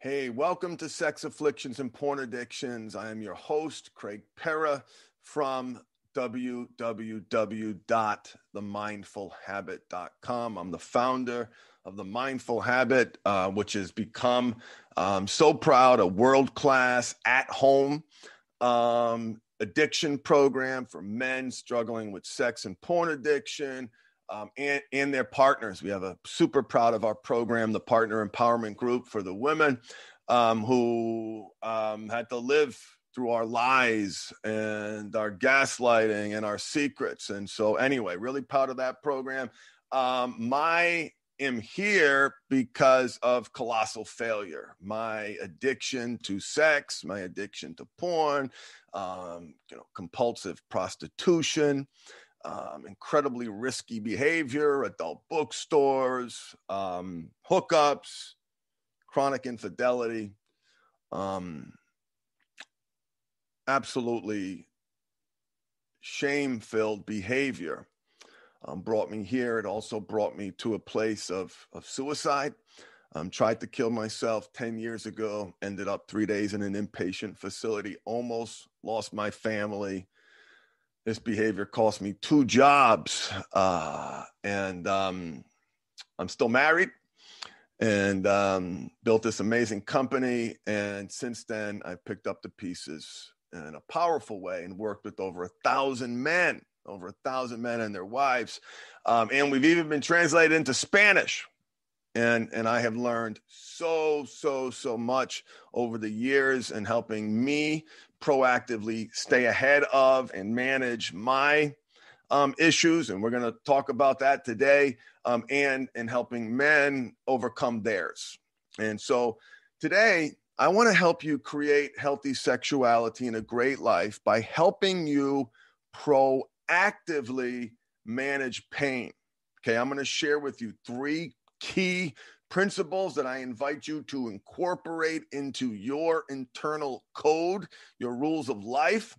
Hey, welcome to Sex Afflictions and Porn Addictions. I am your host, Craig Pera from www.themindfulhabit.com. I'm the founder of The Mindful Habit, which has become so proud, a world-class at-home addiction program for men struggling with sex and porn addiction. And their partners. We have a super proud of our program, the Partner Empowerment Group for the women who had to live through our lies and our gaslighting and our secrets. And so anyway, really proud of that program. I am here because of colossal failure. My addiction to sex, my addiction to porn, compulsive prostitution, incredibly risky behavior, adult bookstores, hookups, chronic infidelity, absolutely shame-filled behavior brought me here. It also brought me to a place of suicide. Tried to kill myself 10 years ago, ended up 3 days in an inpatient facility, almost lost my family. This behavior cost me 2 jobs, and I'm still married and built this amazing company. And since then, I've picked up the pieces in a powerful way and worked with over 1,000 men and their wives. And we've even been translated into Spanish. And I have learned so much over the years in helping me proactively stay ahead of and manage my issues. And we're going to talk about that today, and helping men overcome theirs. And so today, I want to help you create healthy sexuality and a great life by helping you proactively manage pain. Okay, I'm going to share with you 3 key principles that I invite you to incorporate into your internal code, your rules of life,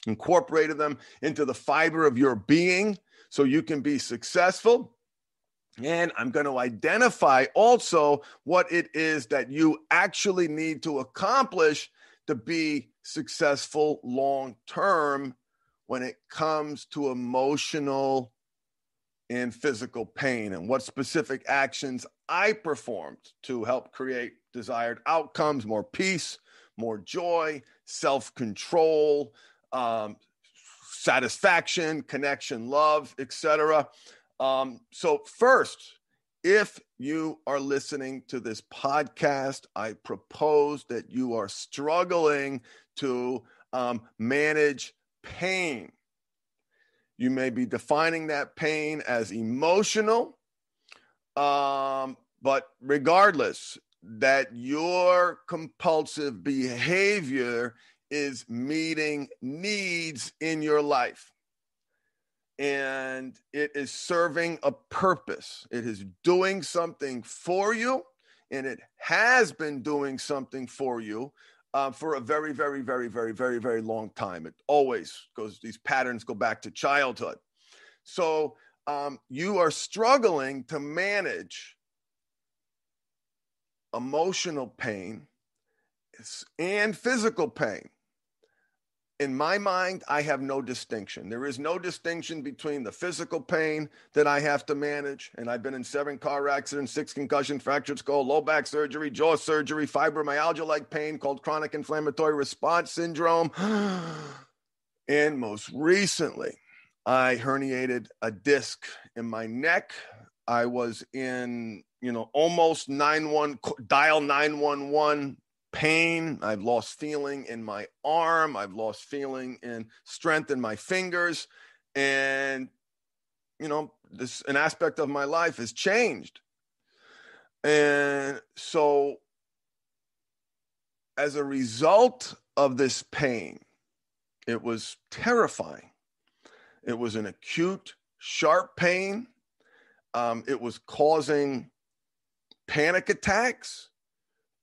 incorporated them into the fiber of your being so you can be successful. And I'm going to identify also what it is that you actually need to accomplish to be successful long-term when it comes to emotional and physical pain, and what specific actions I performed to help create desired outcomes, more peace, more joy, self-control, satisfaction, connection, love, etc. So first, if you are listening to this podcast, I propose that you are struggling to manage pain. You may be defining that pain as emotional, but regardless, that your compulsive behavior is meeting needs in your life. And it is serving a purpose. It is doing something for you, and it has been doing something for you for a very, very, very, very, very, very long time. It always goes, these patterns go back to childhood. So you are struggling to manage emotional pain and physical pain. In my mind, I have no distinction. There is no distinction between the physical pain that I have to manage, and I've been in 7 car accidents, 6 concussions, fractured skull, low back surgery, jaw surgery, fibromyalgia-like pain called chronic inflammatory response syndrome. And most recently, I herniated a disc in my neck. I was in, almost dial 911 pain. I've lost feeling in my arm. I've lost feeling in strength in my fingers. And, an aspect of my life has changed. And so as a result of this pain, it was terrifying. It was an acute, sharp pain. It was causing panic attacks,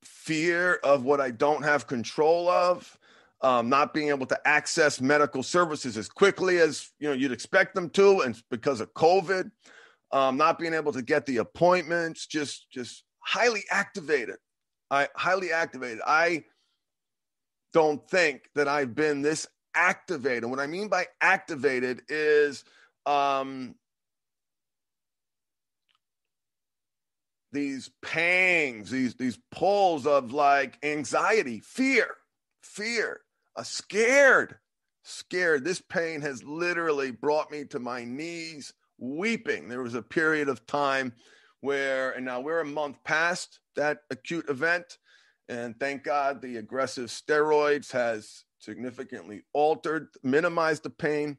fear of what I don't have control of, not being able to access medical services as quickly as you'd expect them to, and because of COVID, not being able to get the appointments, just highly activated highly activated. I don't think that I've been this activated. What I mean by activated is these pangs, these pulls of like anxiety, fear, scared. This pain has literally brought me to my knees weeping. There was a period of time where, and now we're a month past that acute event, and thank God the aggressive steroids has significantly minimized the pain.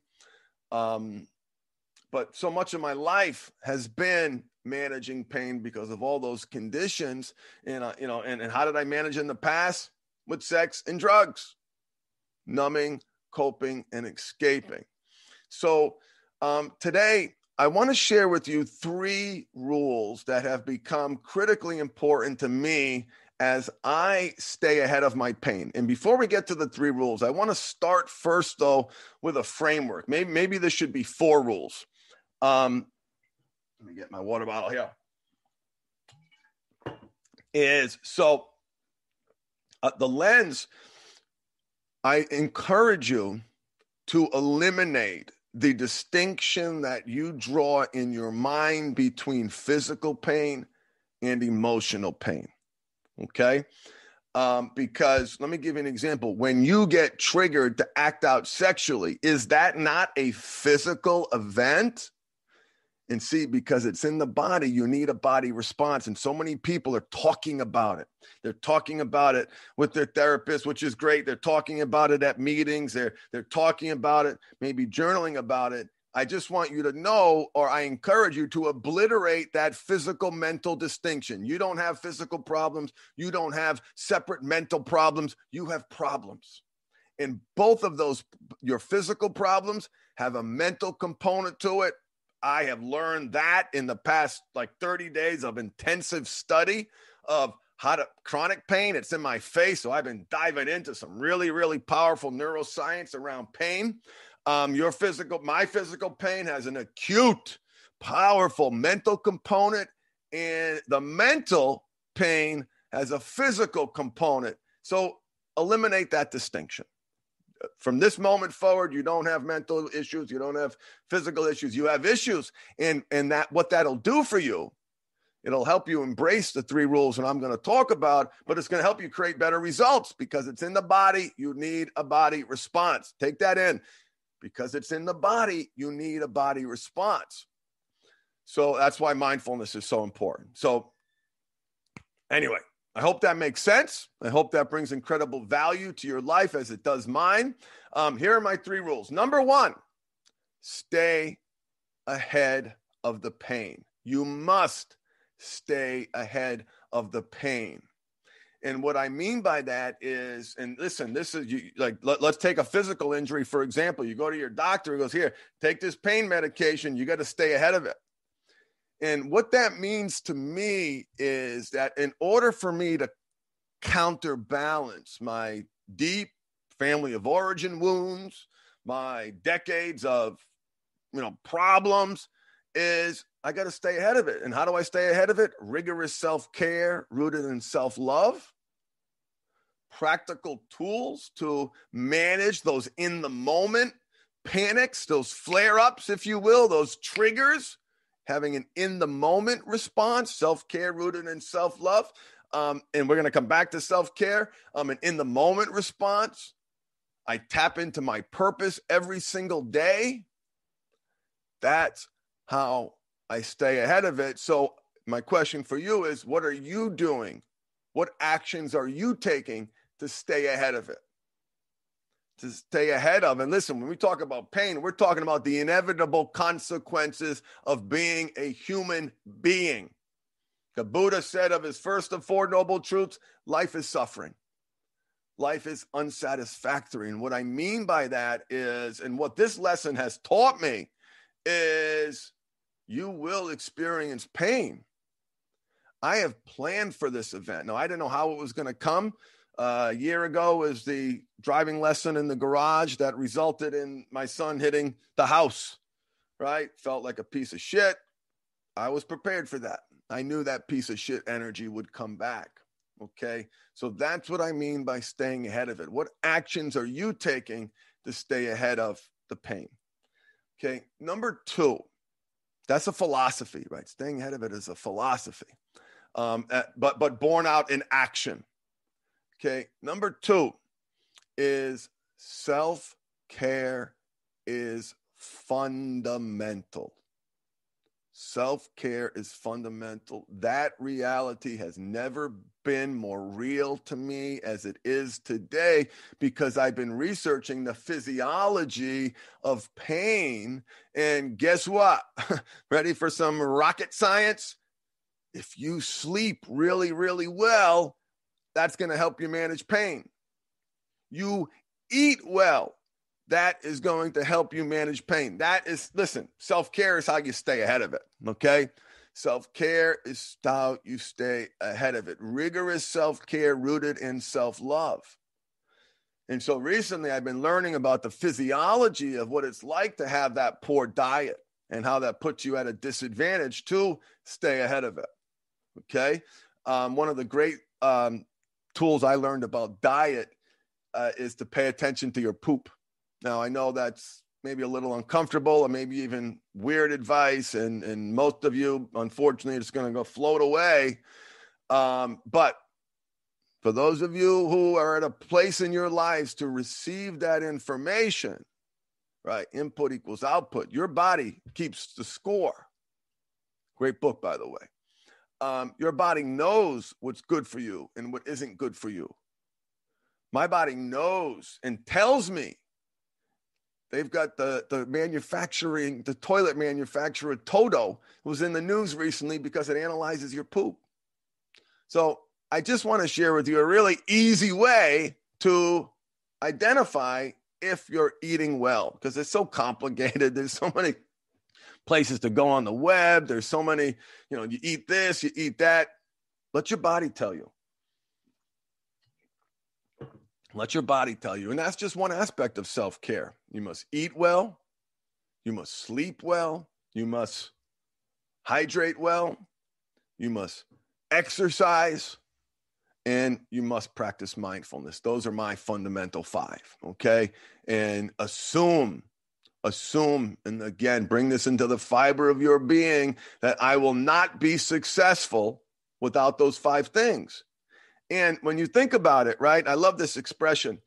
But so much of my life has been managing pain because of all those conditions. And, and how did I manage in the past? With sex and drugs, numbing, coping, and escaping. So today, I want to share with you 3 rules that have become critically important to me as I stay ahead of my pain. And before we get to the 3 rules, I want to start first, though, with a framework. Maybe this should be 4 rules. Let me get my water bottle here. The lens, I encourage you to eliminate the distinction that you draw in your mind between physical pain and emotional pain. Okay? Because let me give you an example. When you get triggered to act out sexually, is that not a physical event? And see, because it's in the body, you need a body response. And so many people are talking about it. They're talking about it with their therapist, which is great. They're talking about it at meetings. They're talking about it, maybe journaling about it. I just want you to know, or I encourage you to obliterate that physical mental distinction. You don't have physical problems. You don't have separate mental problems. You have problems. And both of those, your physical problems have a mental component to it. I have learned that in the past 30 days of intensive study of chronic pain. It's in my face. So I've been diving into some really, really powerful neuroscience around pain. My physical pain has an acute, powerful mental component, and the mental pain has a physical component. So eliminate that distinction. From this moment forward, you don't have mental issues. You don't have physical issues. You have issues. And that what that'll do for you, it'll help you embrace the 3 rules that I'm going to talk about, but it's going to help you create better results because it's in the body. You need a body response. Take that in. Because it's in the body, you need a body response. So that's why mindfulness is so important. So anyway, I hope that makes sense. I hope that brings incredible value to your life as it does mine. Here are my 3 rules. Number 1, stay ahead of the pain. You must stay ahead of the pain. And what I mean by that is, and listen, this is let's take a physical injury, for example. You go to your doctor, he goes, here, take this pain medication. You got to stay ahead of it. And what that means to me is that in order for me to counterbalance my deep family of origin wounds, my decades of, problems, is I got to stay ahead of it. And how do I stay ahead of it? Rigorous self-care rooted in self-love, practical tools to manage those in the moment panics, those flare-ups, if you will, those triggers, having an in the moment response, self-care rooted in self-love. And we're going to come back to self-care. An in the moment response. I tap into my purpose every single day. That's how I stay ahead of it. So my question for you is, what are you doing? What actions are you taking to stay ahead of it? To stay ahead of. And listen, when we talk about pain, we're talking about the inevitable consequences of being a human being. The Buddha said of his first of 4 noble truths, life is suffering. Life is unsatisfactory. And what I mean by that is, and what this lesson has taught me, is you will experience pain. I have planned for this event. Now, I didn't know how it was going to come. A year ago was the driving lesson in the garage that resulted in my son hitting the house, right? Felt like a piece of shit. I was prepared for that. I knew that piece of shit energy would come back, Okay. So that's what I mean by staying ahead of it. What actions are you taking to stay ahead of the pain? Okay. Number two, that's a philosophy, right? Staying ahead of it is a philosophy, but born out in action. Okay. Number two is self-care is fundamental. Self-care is fundamental. That reality has never been more real to me as it is today, because I've been researching the physiology of pain. And guess what? Ready for some rocket science? If you sleep really, really well, that's going to help you manage pain. You eat well, that is going to help you manage pain. That is, listen, self-care is how you stay ahead of it, okay? Self-care is how you stay ahead of it. Rigorous self-care rooted in self-love. And so recently I've been learning about the physiology of what it's like to have that poor diet and how that puts you at a disadvantage to stay ahead of it, okay? One of the great tools I learned about diet is to pay attention to your poop. Now, I know that's maybe a little uncomfortable or maybe even weird advice, and most of you, unfortunately, it's going to go float away. But for those of you who are at a place in your lives to receive that information, right? Input equals output. Your body keeps the score. Great book, by the way. Your body knows what's good for you and what isn't good for you. My body knows and tells me. They've got the toilet manufacturer Toto was in the news recently because it analyzes your poop. So I just want to share with you a really easy way to identify if you're eating well, because it's so complicated. There's so many places to go on the web. There's so many, you eat this, you eat that. Let your body tell you. Let your body tell you. And that's just one aspect of self-care. You must eat well. You must sleep well. You must hydrate well. You must exercise. And you must practice mindfulness. Those are my fundamental 5, okay? And assume, and again, bring this into the fiber of your being, that I will not be successful without those 5 things. And when you think about it, right, I love this expression.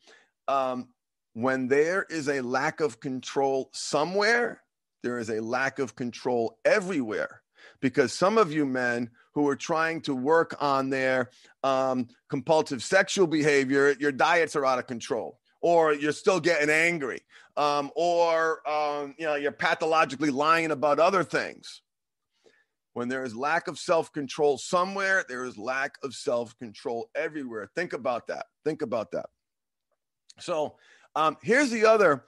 When there is a lack of control somewhere, there is a lack of control everywhere. Because some of you men who are trying to work on their compulsive sexual behavior, your diets are out of control, or you're still getting angry, or you're pathologically lying about other things. When there is lack of self-control somewhere, there is lack of self-control everywhere. Think about that. So here's the other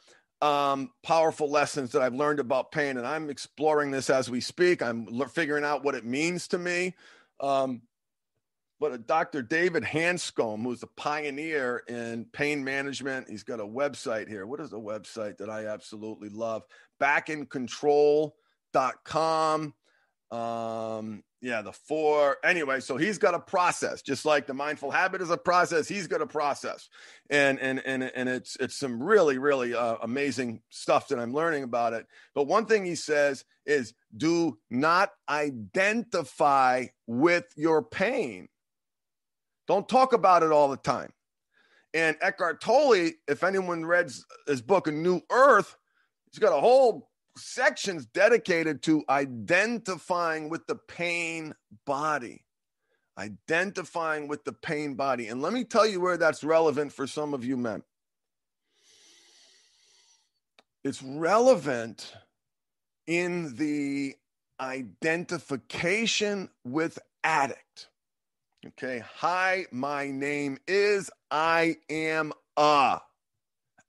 powerful lessons that I've learned about pain, and I'm exploring this as we speak. I'm figuring out what it means to me. But Dr. David Hanscom, who's a pioneer in pain management, he's got a website here. What is the website that I absolutely love? backincontrol.com. Anyway, so he's got a process, just like the mindful habit is a process. He's got a process, and it's some really, really amazing stuff that I'm learning about it. But one thing he says is, do not identify with your pain. Don't talk about it all the time. And Eckhart Tolle, if anyone read his book, A New Earth, he's got a whole sections dedicated to identifying with the pain body. And let me tell you where that's relevant for some of you men. It's relevant in the identification with addict. Okay. Hi, my name is, I am a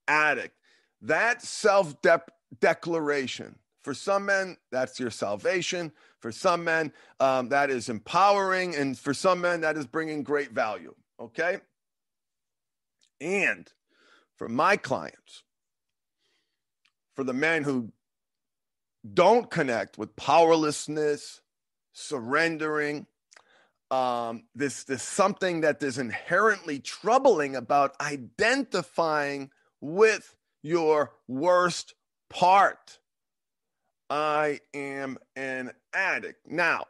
addict. That self-declaration. For some men, that's your salvation. For some men, that is empowering. And for some men, that is bringing great value. Okay? And for my clients, for the men who don't connect with powerlessness, surrendering, this something that is inherently troubling about identifying with your worst part. I am an addict. Now,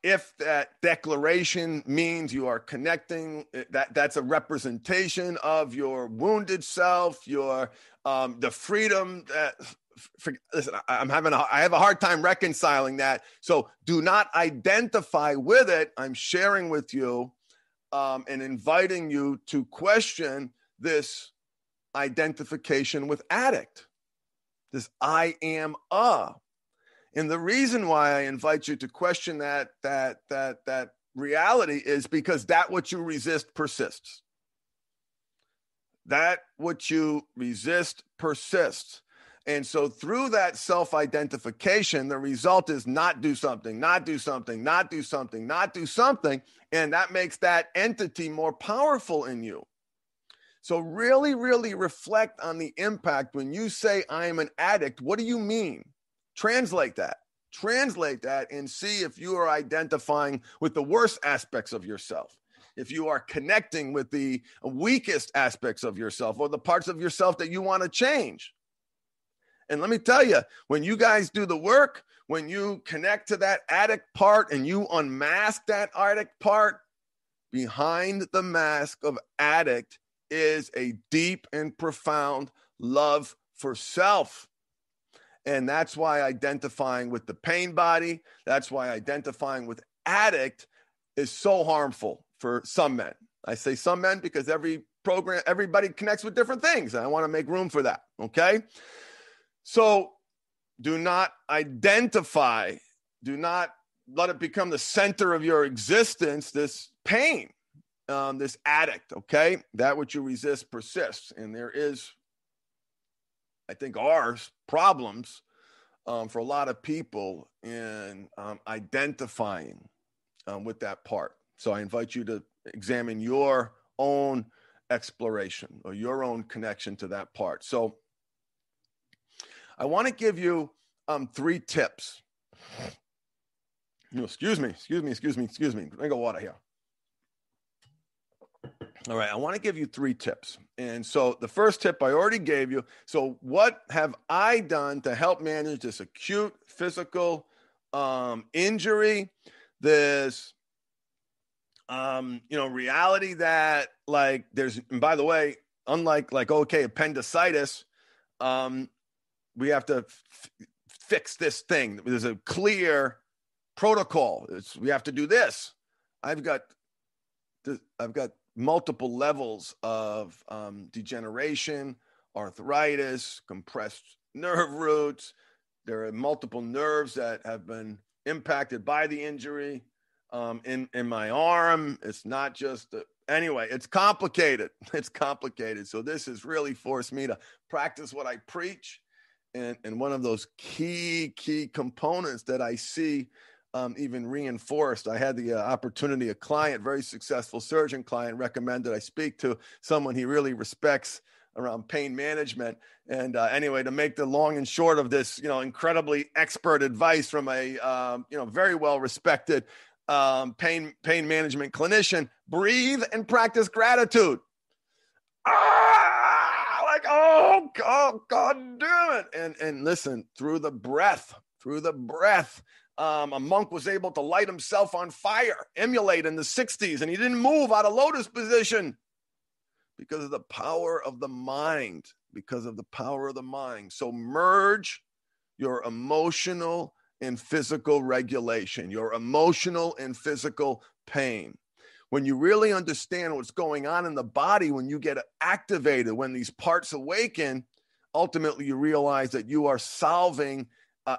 if that declaration means you are connecting, that's a representation of your wounded self, your the freedom that. Listen, I have a hard time reconciling that. So do not identify with it. I'm sharing with you and inviting you to question this identification with addict. This I am a. And the reason why I invite you to question that reality is because that what you resist persists. That what you resist persists. And so through that self-identification, the result is not do something, not do something, not do something, not do something. And that makes that entity more powerful in you. So really, really reflect on the impact when you say I am an addict. What do you mean? Translate that and see if you are identifying with the worst aspects of yourself. If you are connecting with the weakest aspects of yourself or the parts of yourself that you want to change. And let me tell you, when you guys do the work, when you connect to that addict part and you unmask that addict part, behind the mask of addict is a deep and profound love for self. And that's why identifying with the pain body, that's why identifying with addict is so harmful for some men. I say some men because everybody connects with different things. And I want to make room for that. Okay. So do not identify, do not let it become the center of your existence, this pain, this addict, okay? That which you resist persists. And there is, I think, problems for a lot of people in identifying with that part. So I invite you to examine your own exploration or your own connection to that part. So I want to give you 3 tips. No, excuse me. Drink of water here. All right, I want to give you 3 tips. And so the first tip I already gave you. So what have I done to help manage this acute physical injury, this reality that like there's, and by the way, unlike appendicitis, we have to fix this thing. There's a clear protocol. We have to do this. I've got multiple levels of degeneration, arthritis, compressed nerve roots. There are multiple nerves that have been impacted by the injury in my arm. It's not just anyway, it's complicated. It's complicated. So this has really forced me to practice what I preach. And one of those key components that I see even reinforced. I had the opportunity, a client, very successful surgeon client, recommended I speak to someone he really respects around pain management. And anyway, to make the long and short of this, incredibly expert advice from a very well respected pain management clinician: breathe and practice gratitude. Oh God damn it. And listen, through the breath, a monk was able to light himself on fire, emulate in the 60s, and he didn't move out of lotus position because of the power of the mind, So merge your emotional and physical regulation, your emotional and physical pain. When you really understand what's going on in the body, when you get activated, when these parts awaken, ultimately you realize that you are solving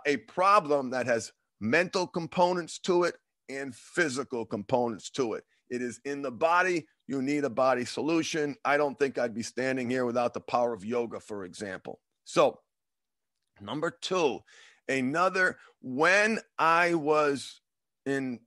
a problem that has mental components to it and physical components to it. It is in the body. You need a body solution. I don't think I'd be standing here without the power of yoga, for example. So, number 2, when I was in,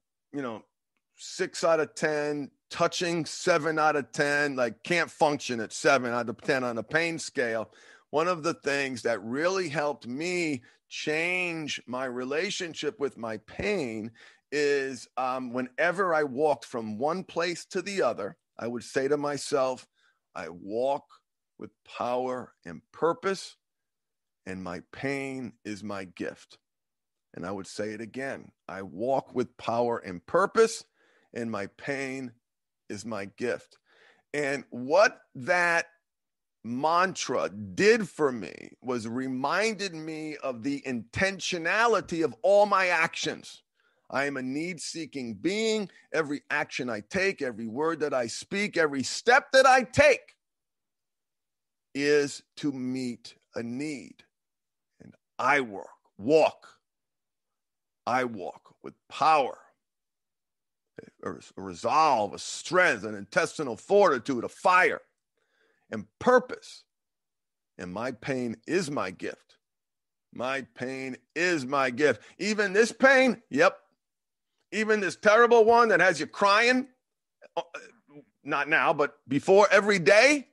6 out of 10, touching 7 out of 10, like can't function at 7 out of 10 on a pain scale. One of the things that really helped me change my relationship with my pain is whenever I walked from one place to the other, I would say to myself, I walk with power and purpose, and my pain is my gift. And I would say it again. I walk with power and purpose, and my pain is my gift. And what that mantra did for me was reminded me of the intentionality of all my actions. I am a need-seeking being. Every action I take, every word that I speak, every step that I take is to meet a need. And I walk with power, a resolve, a strength, an intestinal fortitude, a fire, and purpose. And my pain is my gift. My pain is my gift. Even this pain, yep. Even this terrible one that has you crying, not now, but before every day,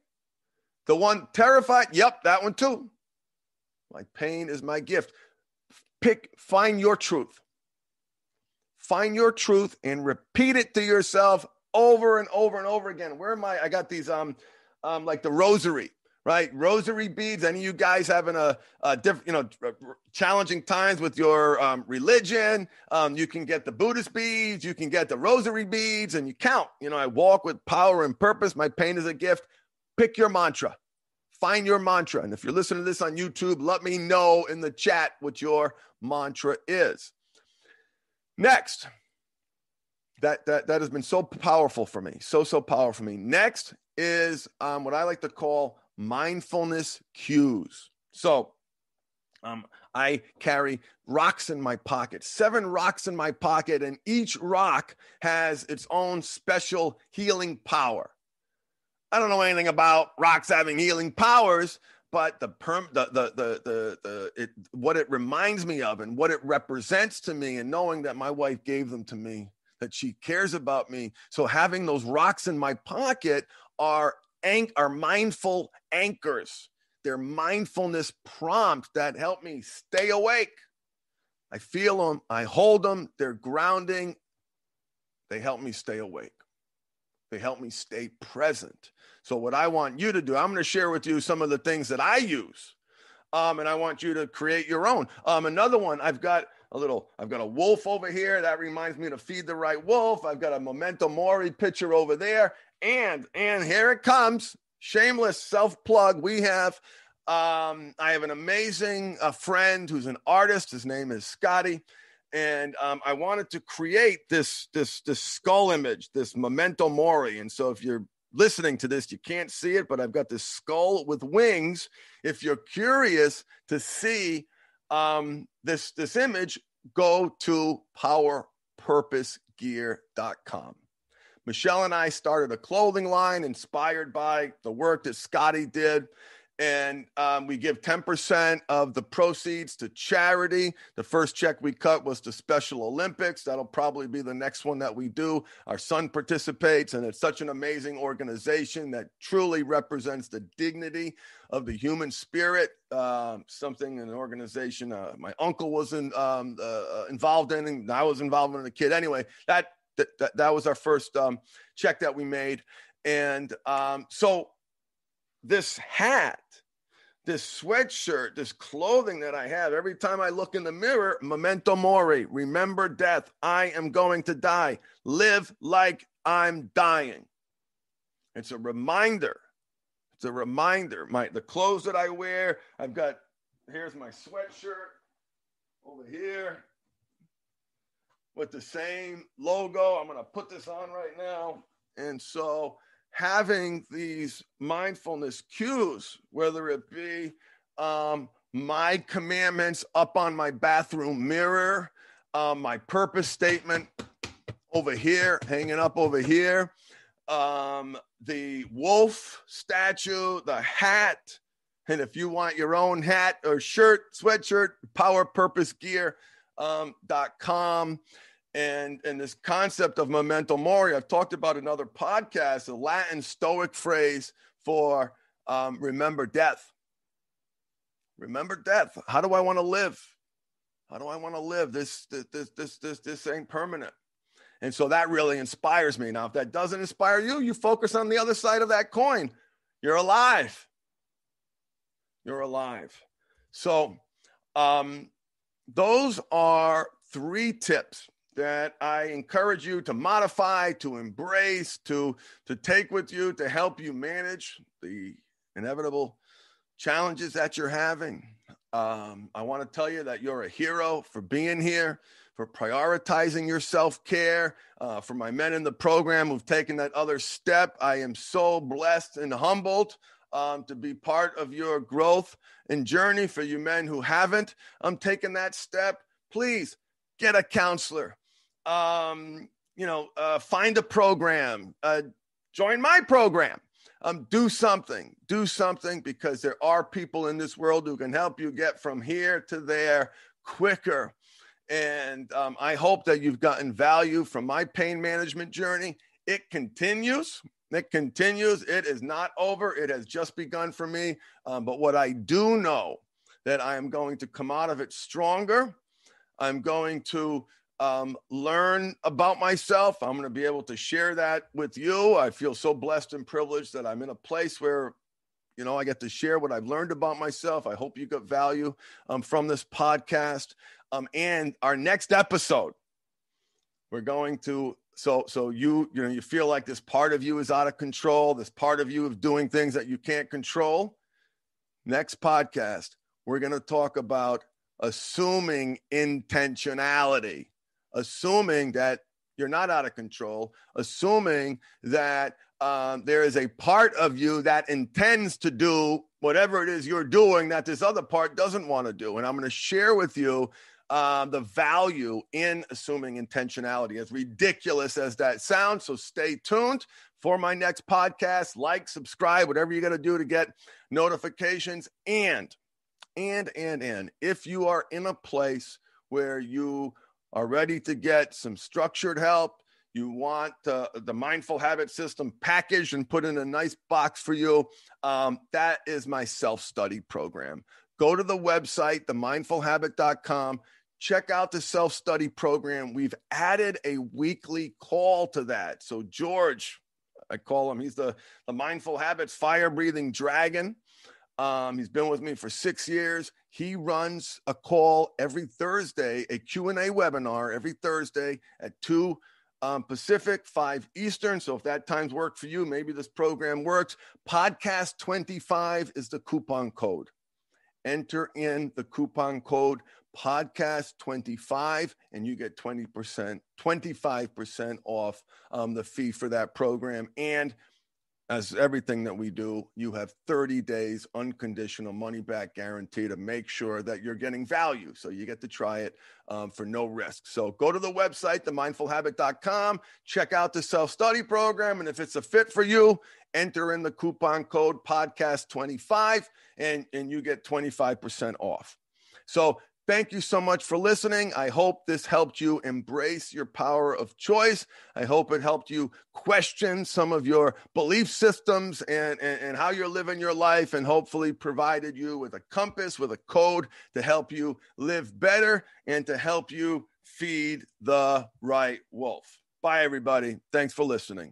the one terrified, yep, that one too. My pain is my gift. Find your truth. Find your truth and repeat it to yourself over and over and over again. Where am I? I got these, like the rosary, right? Rosary beads. Any of you guys having a different, challenging times with your religion? You can get the Buddhist beads. You can get the rosary beads, and you count. I walk with power and purpose. My pain is a gift. Pick your mantra. Find your mantra. And if you're listening to this on YouTube, let me know in the chat what your mantra is. Next, that has been so powerful for me. So powerful for me. Next is what I like to call mindfulness cues. So I carry rocks in my pocket, 7 rocks in my pocket, and each rock has its own special healing power. I don't know anything about rocks having healing powers, but what it reminds me of and what it represents to me, and knowing that my wife gave them to me, that she cares about me. So having those rocks in my pocket are mindful anchors. They're mindfulness prompts that help me stay awake. I feel them. I hold them. They're grounding. They help me stay awake. They help me stay present. So what I want you to do, I'm going to share with you some of the things that I use. And I want you to create your own. Another one, I've got a wolf over here. That reminds me to feed the right wolf. I've got a Memento Mori picture over there. And here it comes. Shameless self-plug. I have an amazing friend who's an artist. His name is Scotty. And I wanted to create this skull image, this Memento Mori. And so if you're listening to this, you can't see it, but I've got this skull with wings. If you're curious to see this image, go to powerpurposegear.com. Michelle and I started a clothing line inspired by the work that Scotty did. And we give 10% of the proceeds to charity. The first check we cut was to Special Olympics. That'll probably be the next one that we do. Our son participates, and it's such an amazing organization that truly represents the dignity of the human spirit. An organization my uncle was involved in, and I was involved in as a kid. Anyway, that was our first check that we made. And so this hat, this sweatshirt, this clothing that I have, every time I look in the mirror, Memento Mori, remember death. I am going to die. Live like I'm dying. It's a reminder. It's a reminder. The clothes that I wear, here's my sweatshirt over here with the same logo. I'm going to put this on right now. And so having these mindfulness cues, whether it be my commandments up on my bathroom mirror, my purpose statement over here, hanging up over here, the wolf statue, the hat, and if you want your own hat or shirt, sweatshirt, powerpurposegear.com. And this concept of Memento Mori, I've talked about in other podcasts, a Latin Stoic phrase for remember death. Remember death. How do I want to live? How do I want to live? This ain't permanent. And so that really inspires me. Now, if that doesn't inspire you, you focus on the other side of that coin. You're alive. You're alive. So those are 3 tips that I encourage you to modify, to embrace, to take with you, to help you manage the inevitable challenges that you're having. I want to tell you that you're a hero for being here, for prioritizing your self-care, for my men in the program who've taken that other step. I am so blessed and humbled to be part of your growth and journey. For you men who haven't taken that step, please get a counselor. Find a program. Join my program. Do something, because there are people in this world who can help you get from here to there quicker. And I hope that you've gotten value from my pain management journey. It continues. It is not over. It has just begun for me. But what I do know, that I am going to come out of it stronger. I'm going to learn about myself. I'm going to be able to share that with you. I feel so blessed and privileged that I'm in a place where, I get to share what I've learned about myself. I hope you got value from this podcast. And our next episode, we're going to, so you feel like this part of you is out of control, this part of you of doing things that you can't control. Next podcast, we're going to talk about assuming intentionality, assuming that you're not out of control, assuming that there is a part of you that intends to do whatever it is you're doing that this other part doesn't want to do. And I'm going to share with you the value in assuming intentionality, as ridiculous as that sounds. So stay tuned for my next podcast. Like, subscribe, whatever you got to do to get notifications. And if you are in a place where you are ready to get some structured help, you want the Mindful Habit System packaged and put in a nice box for you, that is my self-study program. Go to the website, themindfulhabit.com. Check out the self-study program. We've added a weekly call to that. So George, I call him, he's the Mindful Habits fire-breathing dragon. He's been with me for 6 years. He runs a call every Thursday, a Q&A webinar every Thursday at 2 Pacific, 5 Eastern. So if that time's work for you, maybe this program works. Podcast 25 is the coupon code. Enter in the coupon code podcast 25 and you get 25% off the fee for that program. And as everything that we do, you have 30 days unconditional money back guarantee to make sure that you're getting value. So you get to try it for no risk. So go to the website, themindfulhabit.com, check out the self-study program. And if it's a fit for you, enter in the coupon code podcast25 and you get 25% off. So thank you so much for listening. I hope this helped you embrace your power of choice. I hope it helped you question some of your belief systems and how you're living your life, and hopefully provided you with a compass, with a code to help you live better and to help you feed the right wolf. Bye, everybody. Thanks for listening.